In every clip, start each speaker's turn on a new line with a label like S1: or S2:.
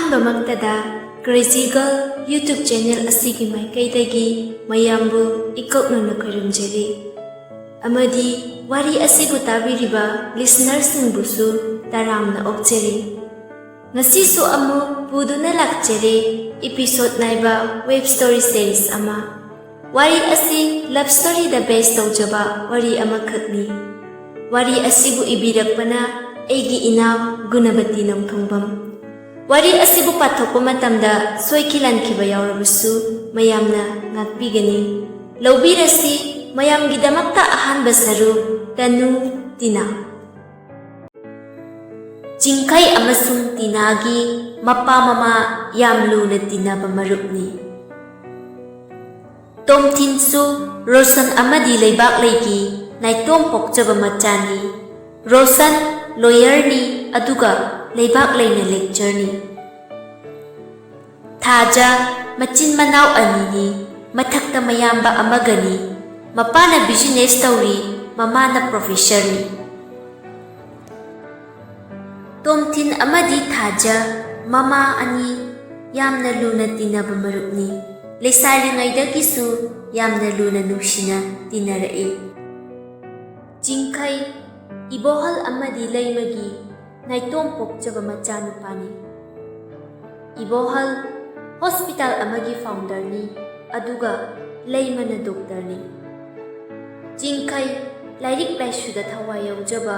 S1: ꯑꯍꯥꯟꯕꯃꯛꯇꯗ crazy girl YouTube channel ꯑꯁꯤꯒꯤ ꯃꯥꯏꯀꯩꯗꯒꯤ ꯃꯌꯥꯝꯕꯨ ꯏꯀꯣꯛꯅꯅ ꯈꯣꯏꯔꯝꯖꯔꯤ ꯑꯃꯗꯤ ꯋꯥꯔꯤ ꯑꯁꯤꯕꯨ ꯇꯥꯕꯤꯔꯤꯕ ꯂꯤꯁꯅꯔꯁꯤꯡꯕꯨꯁꯨ ꯇꯔꯥꯝꯅ ꯑꯣꯛꯆꯔꯤ ꯉꯁꯤꯁꯨ ꯑꯃꯨꯛ ꯄꯨꯗꯨꯅ ꯂꯥꯛꯆꯔꯦ ꯏꯄꯤꯁꯣꯗ ꯅꯥꯏꯕ ꯋꯦꯕ ꯁ꯭ꯇꯣꯔꯤ ꯁꯤꯔꯤꯁ ꯑꯃ ꯋꯥꯔꯤ ꯑꯁꯤ ꯂꯚ ꯁ꯭ꯇꯣꯔꯤꯗ ꯕꯦꯁ ꯇꯧꯖꯕ ꯋꯥꯔꯤ ꯑꯃꯈꯛꯅꯤ ꯋꯥꯔꯤ ꯑꯁꯤꯕꯨ ꯏꯕꯤꯔꯛꯄꯅ ꯑꯩꯒꯤ ꯏꯅꯥꯎ ꯒꯨꯅꯕꯇꯤ ꯅꯣꯡꯊꯣꯡꯕꯝ ꯋꯥꯔꯤ ꯑꯁꯤꯕꯨ ꯄꯥꯊꯣꯛꯄ ꯃꯇꯝꯗ ꯁꯣꯏꯈꯤ ꯂꯥꯟꯈꯤꯕ ꯌꯥꯎꯔꯕꯁꯨ ꯃꯌꯥꯝꯅ ꯉꯥꯛꯄꯤꯒꯅꯤ ꯂꯧꯕꯤꯔꯁꯤ ꯃꯌꯥꯝꯒꯤꯗꯃꯛꯇ ꯑꯍꯥꯟꯕ ꯁꯔꯨꯛ ꯇꯅꯨ ꯇꯤꯅꯥ ꯆꯤꯡꯈꯩ ꯑꯃꯁꯨꯡ ꯇꯤꯅꯥꯒꯤ ꯃꯄꯥ ꯃꯃꯥ ꯌꯥꯝ ꯂꯨꯅ ꯇꯤꯟꯅꯕ ꯃꯔꯨꯞꯅꯤ ꯇꯣꯝꯊꯤꯟꯁꯨ ꯔꯣꯁꯟ ꯑꯃꯗꯤ ꯂꯩꯕꯥꯛꯂꯩꯒꯤ ꯅꯥꯏꯇꯣꯝ ꯄꯣꯛꯆꯕ ꯃꯆꯥꯅꯤ ꯔꯣꯁꯟ ꯂꯣꯌꯔꯅꯤ ꯑꯗꯨꯒ ꯂꯩꯕꯥꯛꯂꯩꯅ ꯂꯦꯛꯆꯔꯅꯤ ꯊꯥꯖ ꯃꯆꯤꯟ ꯃꯅꯥꯎ ꯑꯅꯤꯅꯤ ꯃꯊꯛꯇ ꯃꯌꯥꯝꯕ ꯑꯃꯒꯅꯤ ꯃꯄꯥꯅ ꯕꯤꯖꯤꯅꯦꯁ ꯇꯧꯔꯤ ꯃꯃꯥꯅ ꯄ꯭ꯔꯣꯐꯦꯁꯔꯅꯤ ꯇꯣꯝꯊꯤꯟ ꯑꯃꯗꯤ ꯊꯥꯖ ꯃꯃꯥ ꯑꯅꯤ ꯌꯥꯝꯅ ꯂꯨꯅ ꯇꯤꯟꯅꯕ ꯃꯔꯨꯞꯅꯤ ꯂꯩꯁꯥꯔꯤꯉꯩꯗꯒꯤꯁꯨ ꯌꯥꯝꯅ ꯂꯨꯅ ꯅꯨꯡꯁꯤꯅ ꯇꯤꯟꯅꯔꯛꯏ ꯆꯤꯡꯈꯩ ꯏꯕꯣꯍꯜ ꯑꯃꯗꯤ ꯂꯩꯃꯒꯤ ꯅꯥꯏꯇꯣꯝ ꯄꯣꯛꯆꯕ ꯃꯆꯥꯅꯨꯄꯥꯅꯤ ꯏꯕꯣꯍꯜ ꯍꯣꯁꯄꯤꯇꯥꯜ ꯑꯃꯒꯤ ꯐꯥꯎꯟꯗꯔꯅꯤ ꯑꯗꯨꯒ ꯂꯩꯃꯅ ꯗꯣꯛꯇꯔꯅꯤ ꯆꯤꯡꯈꯩ ꯂꯥꯏꯔꯤꯛ ꯂꯥꯏꯁꯨꯗ ꯊꯋꯥꯏ ꯌꯥꯎꯖꯕ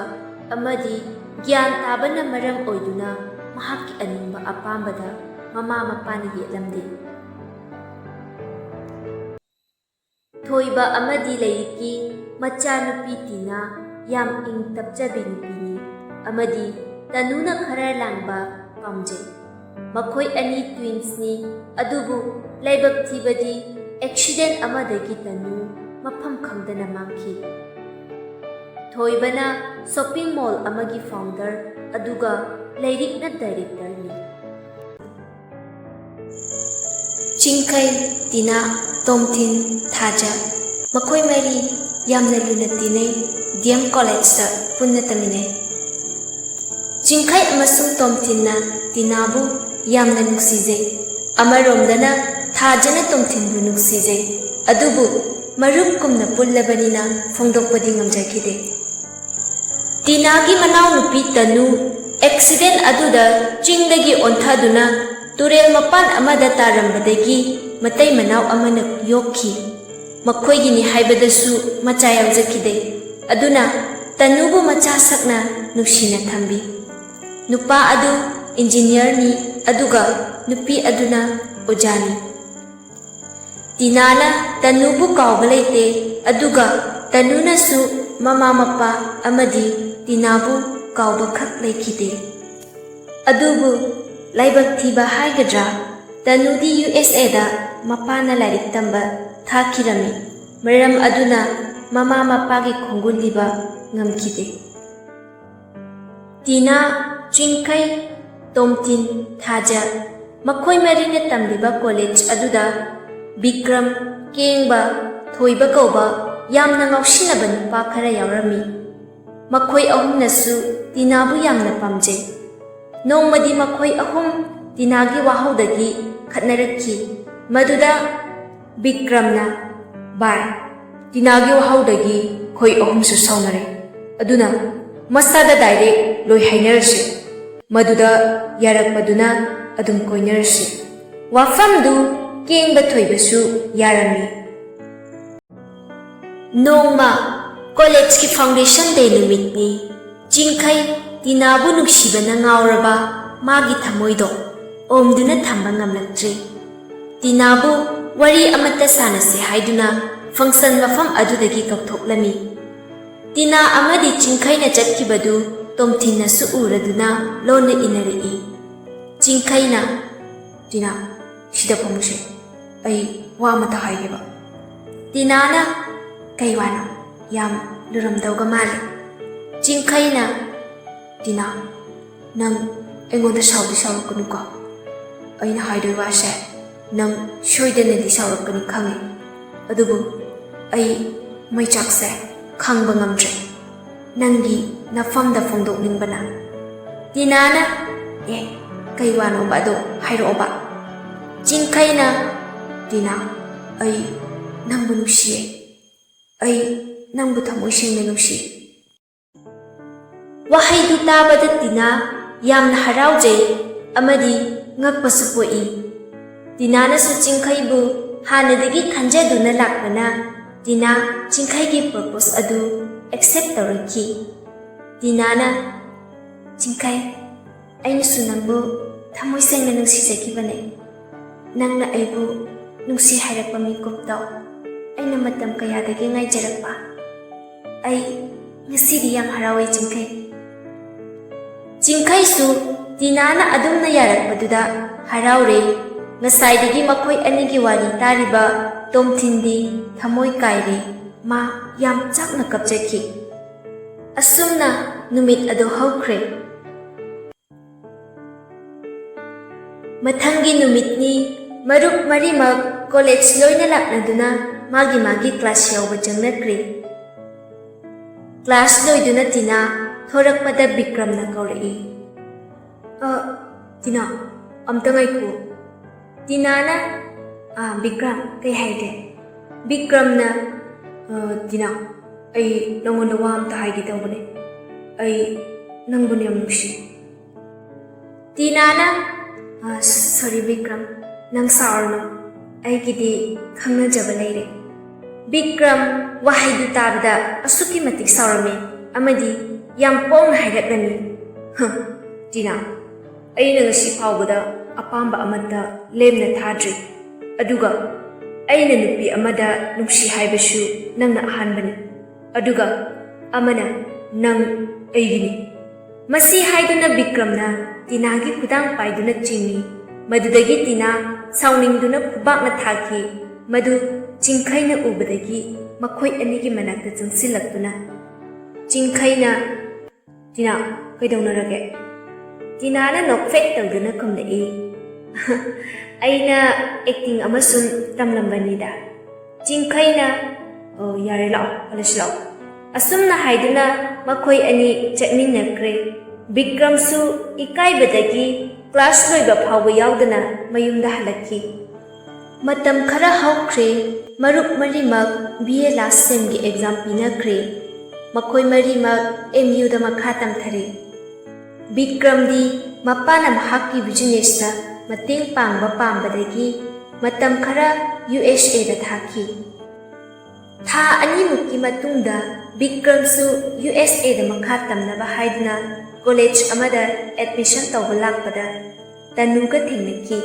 S1: ꯑꯃꯗꯤ ꯒ꯭ꯌꯥꯟ ꯇꯥꯕꯅ ꯃꯔꯝ ꯑꯣꯏꯗꯨꯅ ꯃꯍꯥꯛꯀꯤ ꯑꯅꯤꯡꯕ ꯑꯄꯥꯝꯕꯗ ꯃꯃꯥ ꯃꯄꯥꯅ ꯌꯦꯠꯂꯝꯗꯦ ꯊꯣꯏꯕ ꯑꯃꯗꯤ ꯂꯩꯔꯤꯛꯀꯤ ꯃꯆꯥꯅꯨꯄꯤ ꯇꯤꯅꯥ ꯌꯥꯝ ꯏꯪ ꯇꯞꯆꯕꯤ ꯅꯨꯄꯤꯅꯤ ꯑꯃꯗꯤ ꯇꯅꯨꯅ ꯈꯔ ꯂꯥꯡꯕ ꯄꯥꯝꯖꯩ ꯃꯈꯣꯏ ꯑꯅꯤ ꯇ꯭ꯋꯤꯟꯁꯅꯤ ꯑꯗꯨꯕꯨ ꯂꯥꯏꯕꯛ ꯊꯤꯕꯗꯤ ꯑꯦꯛꯁꯤꯗꯦꯟ ꯑꯃꯗꯒꯤ ꯇꯅꯨ ꯃꯐꯝ ꯈꯪꯗꯅ ꯃꯥꯡꯈꯤ ꯊꯣꯏꯕꯅ ꯁꯣꯄꯤꯡ ꯃꯣꯜ ꯑꯃꯒꯤ ꯐꯥꯎꯟꯗꯔ ꯑꯗꯨꯒ ꯂꯩꯔꯤꯛꯅ ꯗꯥꯏꯔꯦꯛꯇꯔꯅꯤ ꯆꯤꯡꯈꯩ ꯇꯤꯅꯥ ꯇꯣꯝꯊꯤꯟ ꯊꯥꯖ ꯃꯈꯣꯏ ꯃꯔꯤ ꯌꯥꯝꯅ ꯂꯨꯅ ꯇꯤꯟꯅꯩ ꯗꯤꯑꯦꯝ ꯀꯣꯂꯦꯖꯇ ꯄꯨꯟꯅ ꯇꯝꯃꯤꯟꯅꯩ ꯆꯤꯡꯈꯩ ꯑꯃꯁꯨꯡ ꯇꯣꯝꯊꯤꯟꯅ ꯇꯤꯅꯥꯕꯨ ꯌꯥꯝꯅ ꯅꯨꯡꯁꯤꯖꯩ ꯑꯃꯔꯣꯝꯗꯅ ꯊꯥꯖꯅ ꯇꯣꯝꯊꯤꯟꯕꯨ ꯅꯨꯡꯁꯤꯖꯩ ꯑꯗꯨꯕꯨ ꯃꯔꯨꯞꯀꯨꯝꯅ ꯄꯨꯜꯂꯕꯅꯤꯅ ꯐꯣꯡꯗꯣꯛꯄꯗꯤ ꯉꯝꯖꯈꯤꯗꯦ ꯇꯤꯅꯥꯒꯤ ꯃꯅꯥꯎꯅꯨꯄꯤ ꯇꯅꯨ ꯑꯦꯛꯁꯤꯗꯦꯟ ꯑꯗꯨꯗ ꯆꯤꯡꯗꯒꯤ ꯑꯣꯟꯊꯗꯨꯅ ꯇꯨꯔꯦꯜ ꯃꯄꯥꯟ ꯑꯃꯗ ꯇꯥꯔꯝꯕꯗꯒꯤ ꯃꯇꯩ ꯃꯅꯥꯎ ꯑꯃꯅ ꯌꯣꯛꯈꯤ ꯃꯈꯣꯏꯒꯤꯅꯤ ꯍꯥꯏꯕꯗꯁꯨ ꯃꯆꯥ ꯌꯥꯎꯖꯈꯤꯗꯦ ꯑꯗꯨꯅ ꯇꯅꯨꯕꯨ ꯃꯆꯥ ꯁꯛꯅ ꯅꯨꯡꯁꯤꯅ ꯊꯝꯕꯤ ꯅꯨꯄꯥ ꯑꯗꯨ ꯏꯟꯖꯤꯅꯤꯌꯔꯅꯤ ꯑꯗꯨꯒ ꯅꯨꯄꯤ ꯑꯗꯨꯅ ꯑꯣꯖꯥꯅꯤ ꯇꯤꯅꯥꯅ ꯇꯅꯨꯕꯨ ꯀꯥꯎꯕ ꯂꯩꯇꯦ ꯑꯗꯨꯒ ꯇꯅꯨꯅꯁꯨ ꯃꯃꯥ ꯃꯄꯥ ꯑꯃꯗꯤ ꯇꯤꯅꯥꯕꯨ ꯀꯥꯎꯕꯈꯛ ꯂꯩꯈꯤꯗꯦ ꯑꯗꯨꯕꯨ ꯂꯥꯏꯕꯛ ꯊꯤꯕ ꯍꯥꯏꯒꯗ꯭ꯔꯥ ꯇꯅꯨꯗꯤ USAꯗ ꯃꯄꯥꯅ ꯂꯥꯏꯔꯤꯛ ꯇꯝꯕ ꯊꯥꯈꯤꯔꯝꯃꯤ ꯃꯔꯝ ꯑꯗꯨꯅ ꯃꯃꯥ ꯃꯄꯥꯒꯤ ꯈꯣꯡꯒꯨꯜꯂꯤꯕ ꯉꯝꯈꯤꯗꯦ ꯇꯤꯅꯥ ꯆꯤꯡꯈꯩ ꯇꯣꯝꯊꯤꯟ ꯊꯥꯖ ꯃꯈꯣꯏ ꯃꯔꯤꯅ ꯇꯝꯂꯤꯕ ꯀꯣꯂꯦꯖ ꯑꯗꯨꯗ ꯕꯤꯀ꯭ꯔꯝ ꯀꯦꯡꯕ ꯊꯣꯏꯕ ꯀꯧꯕ ꯌꯥꯝꯅ ꯉꯥꯎꯁꯤꯟꯅꯕ ꯅꯨꯄꯥ ꯈꯔ ꯌꯥꯎꯔꯝꯃꯤ ꯃꯈꯣꯏ ꯑꯍꯨꯝꯅꯁꯨ ꯇꯤꯅꯥꯕꯨ ꯌꯥꯝꯅ ꯄꯥꯝꯖꯩ ꯅꯣꯡꯃꯗꯤ ꯃꯈꯣꯏ ꯑꯍꯨꯝ ꯇꯤꯅꯥꯒꯤ ꯋꯥꯍꯧꯗꯒꯤ ꯈꯠꯅꯔꯛꯈꯤ ꯃꯗꯨꯗ ꯕꯤꯀ꯭ꯔꯝꯅ ꯚꯥꯏ ꯇꯤꯅꯥꯒꯤ ꯋꯥꯍꯧꯗꯒꯤ ꯑꯩꯈꯣꯏ ꯑꯍꯨꯝꯁꯨ ꯁꯥꯎꯅꯔꯦ ꯑꯗꯨꯅ ꯃꯁꯥꯗ ꯗꯥꯏꯔꯦꯛ ꯂꯣꯏ ꯍꯥꯏꯅꯔꯁꯤ ꯃꯗꯨꯗ ꯌꯥꯔꯛꯄꯗꯨꯅ ꯑꯗꯨꯝ ꯀꯣꯏꯅꯔꯁꯤ ꯋꯥꯐꯝꯗꯨ ꯀꯦꯡꯕ ꯊꯣꯏꯕꯁꯨ ꯌꯥꯔꯝꯃꯤ ꯅꯣꯡꯃ ꯀꯣꯂꯦꯖꯀꯤ ꯐꯥꯎꯟꯗꯦꯁꯟ ꯗꯦ ꯅꯨꯃꯤꯠꯅꯤ ꯆꯤꯡꯈꯩ ꯇꯤꯅꯥꯕꯨ ꯅꯨꯡꯁꯤꯕꯅ ꯉꯥꯎꯔꯕ ꯃꯥꯒꯤ ꯊꯃꯣꯏꯗꯣ ꯑꯣꯝꯗꯨꯅ ꯊꯝꯕ ꯉꯝꯂꯛꯇ꯭ꯔꯤ ꯇꯤꯅꯥꯕꯨ ꯋꯥꯔꯤ ꯑꯃꯠꯇ ꯁꯥꯟꯅꯁꯦ ꯍꯥꯏꯗꯨꯅ ꯐꯪꯁꯟ ꯃꯐꯝ ꯑꯗꯨꯗꯒꯤ ꯀꯧꯊꯣꯛꯂꯝꯃꯤ ꯇꯤꯅꯥ ꯑꯃꯗꯤ ꯆꯤꯡꯈꯩꯅ ꯆꯠꯈꯤꯕꯗꯨ ꯇꯣꯝꯊꯤꯟꯅꯁꯨ ꯎꯔꯗꯨꯅ ꯂꯣꯟꯅ ꯏꯟꯅꯔꯛꯏ ꯆꯤꯡꯈꯩꯅ ꯇꯤꯅꯥ ꯁꯤꯗ ꯐꯝꯃꯨꯁꯦ ꯑꯩ ꯋꯥ ꯑꯃꯇ ꯍꯥꯏꯒꯦꯕ ꯇꯤꯅꯥꯅ ꯀꯩ ꯋꯥꯅꯣ ꯌꯥꯝ ꯂꯨꯔꯝꯗꯧꯒ ꯃꯥꯜꯂꯦ ꯆꯤꯡꯈꯩꯅ ꯇꯤꯅꯥ ꯅꯪ ꯑꯩꯉꯣꯟꯗ ꯁꯥꯎꯗꯤ ꯁꯥꯎꯔꯛꯀꯅꯨꯀꯣ ꯑꯩꯅ ꯍꯥꯏꯗꯣꯏ ꯋꯥꯁꯦ ꯅꯪ ꯁꯣꯏꯗꯅꯗꯤ ꯁꯥꯎꯔꯛꯀꯅꯤ ꯈꯪꯉꯦ ꯑꯗꯨꯕꯨ ꯑꯩ ꯃꯩꯆꯥꯛꯁꯦ ꯈꯪꯕ ꯉꯝꯗ꯭ꯔꯦ ꯅꯪꯒꯤ ꯅꯐꯝꯗ ꯐꯣꯡꯗꯣꯛꯅꯤꯡꯕꯅ ꯇꯤꯅꯥꯅ ꯀꯩ ꯋꯥꯅꯣꯕ ꯑꯗꯣ ꯍꯥꯏꯔꯛꯑꯣꯕ. ꯆꯤꯡꯈꯩꯅ ꯇꯤꯅꯥ, ꯑꯩ ꯅꯪꯕꯨ ꯅꯨꯡꯁꯤꯌꯦ. ꯑꯩ ꯅꯪꯕꯨ ꯊꯃꯣꯏ ꯁꯦꯡꯅ ꯅꯨꯡꯁꯤ. ꯋꯥꯍꯩꯗꯨ ꯇꯥꯕꯗ ꯇꯤꯅꯥ ꯌꯥꯝꯅ ꯍꯔꯥꯎꯖꯩ ꯑꯃꯗꯤ ꯉꯛꯄꯁꯨ ꯄꯣꯛꯏ. ꯇꯤꯅꯥꯅꯁꯨ ꯆꯤꯡꯈꯩꯕꯨ ꯍꯥꯟꯅꯗꯒꯤ ꯈꯟꯖꯗꯨꯅ ꯂꯥꯛꯄꯅ ꯇꯤꯅꯥ ꯆꯤꯡꯈꯩꯒꯤ ꯄ꯭ꯔꯄꯣꯁ ꯑꯗꯨ ꯑꯦꯛꯁꯦꯞ ꯇꯧꯔꯛꯈꯤ. ꯇꯤꯅꯥꯅ, ꯆꯤꯡꯈꯩ, ꯑꯩꯅꯁꯨ ꯅꯪꯕꯨ ꯊꯃꯣꯏ ꯁꯦꯡꯅ ꯅꯨꯡꯁꯤꯖꯈꯤꯕꯅꯦ. ꯅꯪꯅ ꯑꯩꯕꯨ ꯅꯨꯡꯁꯤ ꯍꯥꯏꯔꯛꯄ ꯃꯤꯀꯨꯞꯇꯣ ꯑꯩꯅ ꯃꯇꯝ ꯀꯌꯥꯗꯒꯤ ꯉꯥꯏꯖꯔꯛꯄ. ꯑꯩ ꯉꯁꯤꯗꯤ ꯌꯥꯝ ꯍꯔꯥꯎꯏ ꯆꯤꯡꯈꯩ. ꯆꯤꯡꯈꯩꯁꯨ ꯇꯤꯅꯥꯅ ꯑꯗꯨꯝꯅ ꯌꯥꯔꯛꯄꯗꯨꯗ ꯍꯔꯥꯎꯔꯦ. ꯉꯁꯥꯏꯗꯒꯤ ꯃꯈꯣꯏ ꯑꯅꯤꯒꯤ ꯋꯥꯔꯤ ꯇꯥꯔꯤꯕ ꯇꯣꯝꯊꯤꯟꯗꯤ ꯊꯃꯣꯏ ꯀꯥꯏꯔꯦ. ꯃꯥ ꯌꯥꯝ ꯆꯥꯛꯅ ꯀꯞꯆꯈꯤ. ꯑꯁꯨꯝꯅ ꯅꯨꯃꯤꯠ ꯑꯗꯨ ꯍꯧꯈ꯭ꯔꯦ. ꯃꯊꯪꯒꯤ ꯅꯨꯃꯤꯠꯅꯤ. ꯃꯔꯨꯞ ꯃꯔꯤꯃꯛ ꯀꯣꯂꯦꯖ ꯂꯣꯏꯅ ꯂꯥꯛꯅꯗꯨꯅ ꯃꯥꯒꯤ ꯀ꯭ꯂꯥꯁ ꯌꯥꯎꯕ ꯆꯪꯅꯈ꯭ꯔꯦ. ꯀ꯭ꯂꯥꯁ ꯂꯣꯏꯗꯨꯅ ꯇꯤꯅꯥ ꯊꯣꯔꯛꯄꯗ ꯕꯤꯀ꯭ꯔꯝꯅ ꯀꯧꯔꯛꯏ. ꯇꯤꯅꯥ, ꯑꯝꯇ ꯉꯥꯏꯈꯣ. ꯇꯤꯅꯥꯅ, ꯕꯤꯀ꯭ꯔꯝ, ꯀꯩ ꯍꯥꯏꯒꯦ? ꯕꯤꯀ꯭ꯔꯝꯅ, ꯇꯤꯅꯥ, ꯑꯩ ꯅꯪꯉꯣꯟꯗ ꯋꯥ ꯑꯝꯇ ꯍꯥꯏꯒꯦ ꯇꯧꯕꯅꯦ. ꯑꯩ ꯅꯪꯕꯨ ꯌꯥꯝ ꯅꯨꯡꯁꯤ. ꯇꯤꯅꯥꯅ, ꯁꯣꯔꯤ ꯕꯤꯀ꯭ꯔꯝ, ꯅꯪ ꯁꯥꯎꯔꯅꯨ. ꯑꯩꯒꯤꯗꯤ ꯈꯪꯅꯖꯕ ꯂꯩꯔꯦ. ꯕꯤꯀ꯭ꯔꯝ ꯋꯥꯍꯩꯗꯨ ꯇꯥꯕꯗ ꯑꯁꯨꯛꯀꯤ ꯃꯇꯤꯛ ꯁꯥꯎꯔꯝꯃꯤ ꯑꯃꯗꯤ ꯌꯥꯝ ꯄꯣꯡꯅ ꯍꯥꯏꯔꯛꯂꯅꯤ. ꯇꯤꯅꯥ, ꯑꯩꯅ ꯉꯁꯤ ꯐꯥꯎꯕꯗ ꯑꯄꯥꯝꯕ ꯑꯃꯠꯇ ꯂꯦꯝꯅ ꯊꯥꯗ꯭ꯔꯤ. ꯑꯗꯨꯒ ꯑꯩꯅ ꯅꯨꯄꯤ ꯑꯃꯗ ꯅꯨꯡꯁꯤ ꯍꯥꯏꯕꯁꯨ ꯅꯪꯅ ꯑꯍꯥꯟꯕꯅꯤ. ꯑꯗꯨꯒ ꯑꯃꯅ ꯅꯪ ꯑꯩꯒꯤꯅꯤ. ꯃꯁꯤ ꯍꯥꯏꯗꯨꯅ ꯕꯤꯀ꯭ꯔꯝꯅ ꯇꯤꯅꯥꯒꯤ ꯈꯨꯗꯥꯡ ꯄꯥꯏꯗꯨꯅ ꯆꯤꯡꯏ. ꯃꯗꯨꯗꯒꯤ ꯇꯤꯅꯥ ꯁꯥꯎꯅꯤꯡꯗꯨꯅ ꯈꯨꯕꯥꯛꯅ ꯊꯥꯈꯤ. ꯃꯗꯨ ꯆꯤꯡꯈꯩꯅ ꯎꯕꯗꯒꯤ ꯃꯈꯣꯏ ꯑꯅꯤꯒꯤ ꯃꯅꯥꯛꯇ ꯆꯪꯁꯤꯜꯂꯛꯇꯨꯅ ꯆꯤꯡꯈꯩꯅ, ꯇꯤꯅꯥ, ꯀꯩꯗꯧꯅꯔꯒꯦ? ꯇꯤꯅꯥꯅ ꯅꯣꯛꯐꯦꯠ ꯇꯧꯗꯨꯅ ꯈꯨꯝꯂꯛꯏ. ꯑꯩꯅ ꯑꯦꯛꯇꯤꯡ ꯑꯃ ꯁꯨꯝ ꯇꯝꯂꯝꯕꯅꯤꯗ. ꯆꯤꯡꯈꯩꯅ, ꯌꯥꯔꯦ ꯂꯥꯛꯑꯣ, ꯍꯜꯂꯁꯤ ꯂꯥꯛꯑꯣ. ꯑꯁꯨꯝꯅ ꯍꯥꯏꯗꯨꯅ ꯃꯈꯣꯏ ꯑꯅꯤ ꯆꯠꯃꯤꯟꯅꯈ꯭ꯔꯦ. ꯕꯤꯀ꯭ꯔꯝꯁꯨ ꯏꯀꯥꯏꯕꯗꯒꯤ ꯀ꯭ꯂꯥꯁ ꯂꯣꯏꯕ ꯐꯥꯎꯕ ꯌꯥꯎꯗꯅ ꯃꯌꯨꯝꯗ ꯍꯜꯂꯛꯈꯤ. ꯃꯇꯝ ꯈꯔ ꯍꯧꯈ꯭ꯔꯦ. ꯃꯔꯨꯞ ꯃꯔꯤꯃꯛ BA ꯂꯥꯁ ꯁꯦꯝꯒꯤ ꯑꯦꯛꯖꯥꯝ ꯄꯤꯅꯈ꯭ꯔꯦ. ꯃꯈꯣꯏ ꯃꯔꯤꯃꯛ MUꯗ ꯃꯈꯥ ꯇꯝꯊꯔꯦ. ꯕꯤꯀ꯭ꯔꯝꯗꯤ ꯃꯄꯥꯅ ꯃꯍꯥꯛꯀꯤ ꯕꯤꯖꯤꯅꯦꯁꯇ ꯃꯇꯦꯡ ꯄꯥꯡꯕ ꯄꯥꯝꯕꯗꯒꯤ ꯃꯇꯝ ꯈꯔ USAꯗ ꯊꯥꯈꯤ. ꯊꯥ 2ꯃꯨꯛꯀꯤ ꯃꯇꯨꯡꯗ ꯕꯤꯀ꯭ꯔꯝꯁꯨ USAꯗ ꯃꯈꯥ ꯇꯝꯅꯕ ꯍꯥꯏꯗꯨꯅ ꯀꯣꯂꯦꯖ ꯑꯃꯗ ꯑꯦꯗꯃꯤꯁꯟ ꯇꯧꯕ ꯂꯥꯛꯄꯗ ꯇꯅꯨꯒ ꯊꯦꯡꯅꯈꯤ.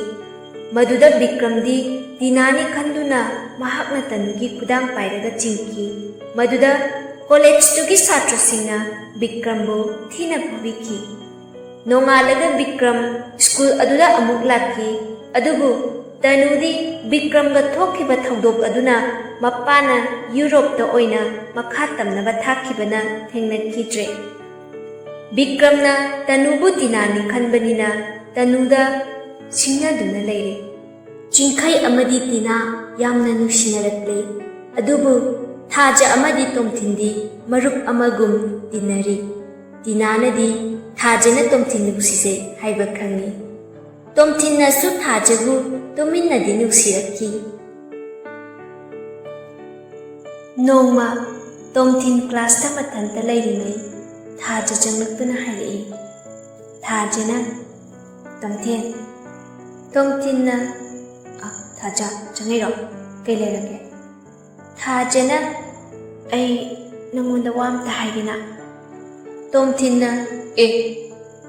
S1: ꯃꯗꯨꯗ ꯕꯤꯀ꯭ꯔꯝꯗꯤ ꯇꯤꯅꯥꯅꯤ ꯈꯟꯗꯨꯅ ꯃꯍꯥꯛꯅ ꯇꯅꯨꯒꯤ ꯈꯨꯗꯥꯡ ꯄꯥꯏꯔꯒ ꯆꯤꯡꯈꯤ. ꯃꯗꯨꯗ ꯀꯣꯂꯦꯖꯇꯨꯒꯤ ꯁꯥꯇ꯭ꯔꯁꯤꯡꯅ ꯕꯤꯀ꯭ꯔꯝꯕꯨ ꯊꯤꯅ ꯐꯨꯕꯤꯈꯤ. ꯅꯣꯡꯉꯥꯜꯂꯒ ꯕꯤꯀ꯭ꯔꯝ ꯁ꯭ꯀꯨꯜ ꯑꯗꯨꯗ ꯑꯃꯨꯛ ꯂꯥꯛꯈꯤ. ꯑꯗꯨꯕꯨ ꯇꯅꯨꯗꯤ ꯕꯤꯀ꯭ꯔꯝꯒ ꯊꯣꯛꯈꯤꯕ ꯊꯧꯗꯣꯛ ꯑꯗꯨꯅ ꯃꯄꯥꯅ ꯌꯨꯔꯣꯞꯇ ꯑꯣꯏꯅ ꯃꯈꯥ ꯇꯝꯅꯕ ꯊꯥꯈꯤꯕꯅ ꯊꯦꯡꯅꯈꯤꯗ꯭ꯔꯦ. ꯕꯤꯀ꯭ꯔꯝꯅ ꯇꯅꯨꯕꯨ ꯇꯤꯅꯥꯅꯤ ꯈꯟꯕꯅꯤꯅ ꯇꯅꯨꯗ ꯁꯤꯡꯅꯗꯨꯅ ꯂꯩꯔꯦ. ꯆꯤꯡꯈꯩ ꯑꯃꯗꯤ ꯇꯤꯅꯥ ꯌꯥꯝꯅ ꯅꯨꯡꯁꯤꯅꯔꯛꯂꯦ. ꯑꯗꯨꯕꯨ ꯊꯥꯖ ꯑꯃꯗꯤ ꯇꯣꯝꯊꯤꯟꯗꯤ ꯃꯔꯨꯞ ꯑꯃꯒꯨꯝ ꯇꯤꯟꯅꯔꯤ. ꯇꯤꯅꯥꯅꯗꯤ ꯊꯥꯖꯅ ꯇꯣꯝꯊꯤꯟ ꯅꯨꯡꯁꯤꯖꯩ ꯍꯥꯏꯕ ꯈꯪꯉꯤ. ꯇꯣꯝꯊꯤꯟꯅꯁꯨ ꯊꯥꯖꯕꯨ ꯇꯨꯃꯤꯟꯅꯗꯤ ꯅꯨꯡꯁꯤꯔꯛꯈꯤ. ꯅꯣꯡꯃ ꯇꯣꯝꯊꯤꯟ ꯀ꯭ꯂꯥꯁꯇ ꯃꯊꯟꯇ ꯂꯩꯔꯤꯉꯩ ꯊꯥꯖ ꯆꯪꯂꯛꯇꯨꯅ ꯍꯥꯏꯔꯛꯏ. ꯊꯥꯖꯅ, ꯇꯣꯝꯊꯤꯟ. ꯇꯣꯝꯊꯤꯟꯅ, ꯊꯥꯖ, ꯆꯪꯉꯤꯔꯣ? ꯀꯩ ꯂꯩꯔꯒꯦ? ꯊꯥꯖꯅ, ꯑꯩ ꯅꯪꯉꯣꯟꯗ ꯋꯥ ꯑꯝꯇ ꯍꯥꯏꯒꯦꯅ. ꯇꯣꯝꯊꯤꯟꯅ,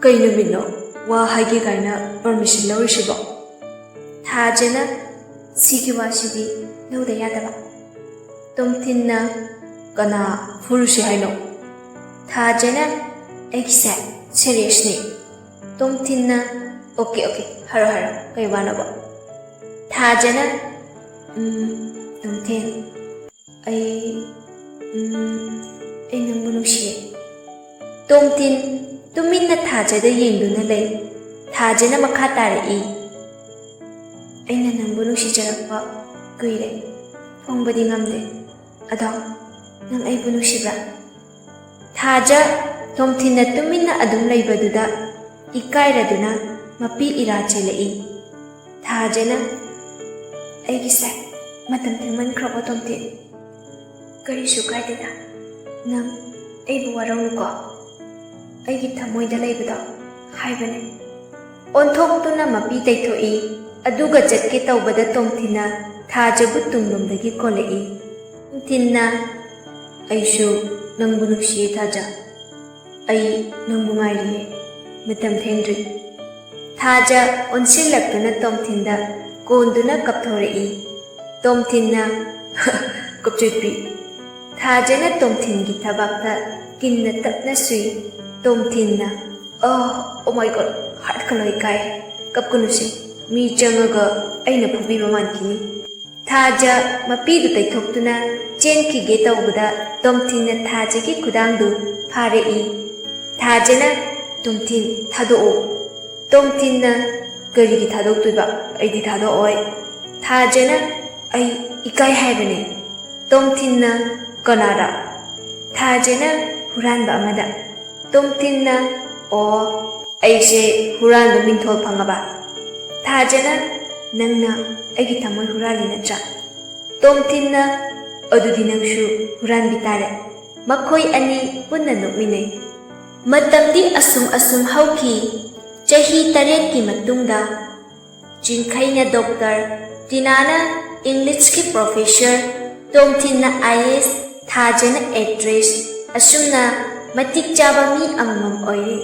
S1: ꯀꯩ ꯅꯨꯃꯤꯠꯅꯣ ꯋꯥ ꯍꯥꯏꯒꯦ ꯀꯥꯏꯅ ꯄꯔꯃꯤꯁꯟ ꯂꯧꯔꯤꯁꯤꯕꯣ? ꯊꯥꯖꯅ, ꯁꯤꯒꯤ ꯋꯥꯁꯤꯗꯤ ꯂꯧꯗ ꯌꯥꯗꯕ. ꯇꯣꯝꯊꯤꯟꯅ, ꯀꯅꯥ ꯐꯨꯔꯨꯁꯤ ꯍꯥꯏꯅꯣ? ꯊꯥꯖꯅ, ꯑꯩꯒꯤꯁꯦ ꯁꯦꯔꯤꯌꯁꯅꯤ. ꯇꯣꯝꯊꯤꯟꯅ, ꯑꯣꯀꯦ, ꯍꯥꯏꯔꯣ, ꯀꯩ ꯋꯥꯅꯣꯕ? ꯊꯥꯖꯅ, ꯇꯣꯝꯊꯤꯟ, ꯑꯩ ꯅꯪꯕꯨ ꯅꯨꯡꯁꯤꯌꯦ. ꯇꯣꯝꯊꯤꯟ ꯇꯨꯃꯤꯟꯅ ꯊꯥꯖꯗ ꯌꯦꯡꯗꯨꯅ ꯂꯩ. ꯊꯥꯖꯅ ꯃꯈꯥ ꯇꯥꯔꯛꯏ. ꯑꯩꯅ ꯅꯪꯕꯨ ꯅꯨꯡꯁꯤꯖꯔꯛꯄ ꯀꯨꯏꯔꯦ. ꯐꯣꯡꯕꯗꯤ ꯉꯝꯗꯦ. ꯑꯗꯣ ꯅꯪ ꯑꯩꯕꯨ ꯅꯨꯡꯁꯤꯕ꯭ꯔꯥ? ꯊꯥꯖ ꯇꯣꯝꯊꯤꯟꯅ ꯇꯨꯃꯤꯟꯅ ꯑꯗꯨꯝ ꯂꯩꯕꯗꯨꯗ ꯏꯀꯥꯏꯔꯗꯨꯅ ꯃꯄꯤ ꯏꯔꯥ ꯆꯦꯜꯂꯛꯏ꯫ ꯊꯥꯖꯅ ꯑꯩꯒꯤꯁꯦ ꯃꯇꯝ ꯊꯦꯡꯃꯟꯈ꯭ꯔꯕꯣ ꯇꯣꯝꯊꯤꯟ? ꯀꯔꯤꯁꯨ ꯀꯥꯏꯗꯦꯗ, ꯅꯪ ꯑꯩꯕꯨ ꯋꯥꯔꯧꯅꯨꯀꯣ, ꯑꯩꯒꯤ ꯊꯃꯣꯏꯗ ꯂꯩꯕꯗꯣ ꯍꯥꯏꯕꯅꯦ꯫ ꯑꯣꯟꯊꯣꯛꯇꯨꯅ ꯃꯄꯤ ꯇꯩꯊꯣꯛꯏ, ꯑꯗꯨꯒ ꯆꯠꯀꯦ ꯇꯧꯕꯗ ꯇꯣꯝꯊꯤꯟꯅ ꯊꯥꯖꯕꯨ ꯇꯨꯡꯂꯣꯝꯗꯒꯤ ꯀꯣꯜꯂꯛꯏ꯫ ꯇꯣꯝꯊꯤꯟꯅ ꯑꯩꯁꯨ ꯅꯪꯕꯨ ꯅꯨꯡꯁꯤꯌꯦ ꯊꯥꯖ, ꯑꯩ ꯅꯪꯕꯨ ꯉꯥꯏꯔꯤꯌꯦ, ꯃꯇꯝ ꯊꯦꯡꯗ꯭ꯔꯤ꯫ ꯊꯥꯖ ꯑꯣꯟꯁꯤꯜꯂꯛꯇꯨꯅ ꯇꯣꯝꯊꯤꯟꯗ ꯀꯣꯟꯗꯨꯅ ꯀꯞꯊꯣꯔꯛꯏ꯫ ꯇꯣꯝꯊꯤꯟꯅ ꯀꯞꯆꯦꯠꯄꯤ꯫ ꯊꯥꯖꯅ ꯇꯣꯝꯊꯤꯟꯒꯤ ꯊꯕꯥꯛꯇ ꯀꯤꯟꯅ ꯇꯞꯅ ꯁꯨꯏ꯫ ꯇꯣꯝꯊꯤꯟꯅ ꯑꯣ ꯃꯥꯏ ꯒꯣꯗ, ꯍꯥꯔꯠꯀ ꯂꯣꯏ ꯀꯥꯏ, ꯀꯞꯀꯅꯨꯁꯦ, ꯃꯤ ꯆꯪꯉꯒ ꯑꯩꯅ ꯐꯨꯕꯤꯕ ꯃꯥꯟꯈꯤꯅꯤ꯫ ꯊꯥꯖ ꯃꯄꯤꯗꯨ ꯇꯩꯊꯣꯛꯇꯨꯅ ꯆꯦꯟꯈꯤꯒꯦ ꯇꯧꯕꯗ ꯇꯣꯝꯊꯤꯟꯅ ꯊꯥꯖꯒꯤ ꯈꯨꯗꯥꯡꯗꯨ ꯐꯥꯔꯛꯏ꯫ ꯊꯥꯖꯅ ꯇꯣꯝꯊꯤꯟ ꯊꯥꯗꯣꯛꯑꯣ꯫ ꯇꯣꯝꯊꯤꯟꯅ ꯀꯔꯤꯒꯤ ꯊꯥꯗꯣꯛꯇꯣꯏꯕ? ꯑꯩꯗꯤ ꯊꯥꯗꯣꯛꯑꯣꯏ꯫ ꯊꯥꯖꯅ ꯑꯩ ꯏꯀꯥꯏ ꯍꯥꯏꯕꯅꯦ꯫ ꯇꯣꯝꯊꯤꯟꯅ ꯀꯅꯥꯗ? ꯊꯥꯖꯅ ꯍꯨꯔꯥꯟꯕ ꯑꯃꯗ꯫ ꯇꯣꯝꯊꯤꯟꯅ ꯑꯣ, ꯑꯩꯁꯦ ꯍꯨꯔꯥꯟꯕ ꯃꯤꯡꯊꯣꯜ ꯐꯪꯉꯕ? ꯊꯥꯖꯅ ꯅꯪꯅ ꯑꯩꯒꯤ ꯊꯃꯣꯏ ꯍꯨꯔꯥꯜꯂꯤ ꯅꯠꯇ꯭ꯔꯥ? ꯇꯣꯝꯊꯤꯟꯅ ꯑꯗꯨꯗꯤ ꯅꯪꯁꯨ ꯍꯨꯔꯥꯟꯕꯤ ꯇꯥꯔꯦ꯫ ꯃꯈꯣꯏ ꯑꯅꯤ ꯄꯨꯟꯅ ꯅꯣꯛꯃꯤꯟꯅꯩ꯫ ꯃꯇꯝꯗꯤ ꯑꯁꯨꯝ ꯍꯧꯈꯤ꯫ ꯆꯍꯤ 8ꯀꯤ ꯃꯇꯨꯡꯗ ꯆꯤꯡꯈꯩꯅ ꯗꯣꯛꯇꯔ, ꯇꯤꯅꯥꯅ ꯏꯪꯂꯤꯁꯀꯤ ꯄ꯭ꯔꯣꯐꯦꯁꯔ, ꯇꯣꯝꯊꯤꯟꯅ IAS, ꯊꯥꯖꯅ ꯑꯦꯛꯇ꯭ꯔꯦꯁ, ꯑꯁꯨꯝꯅ ꯃꯇꯤꯛ ꯆꯥꯕ ꯃꯤ ꯑꯃꯃꯝ ꯑꯣꯏꯔꯦ꯫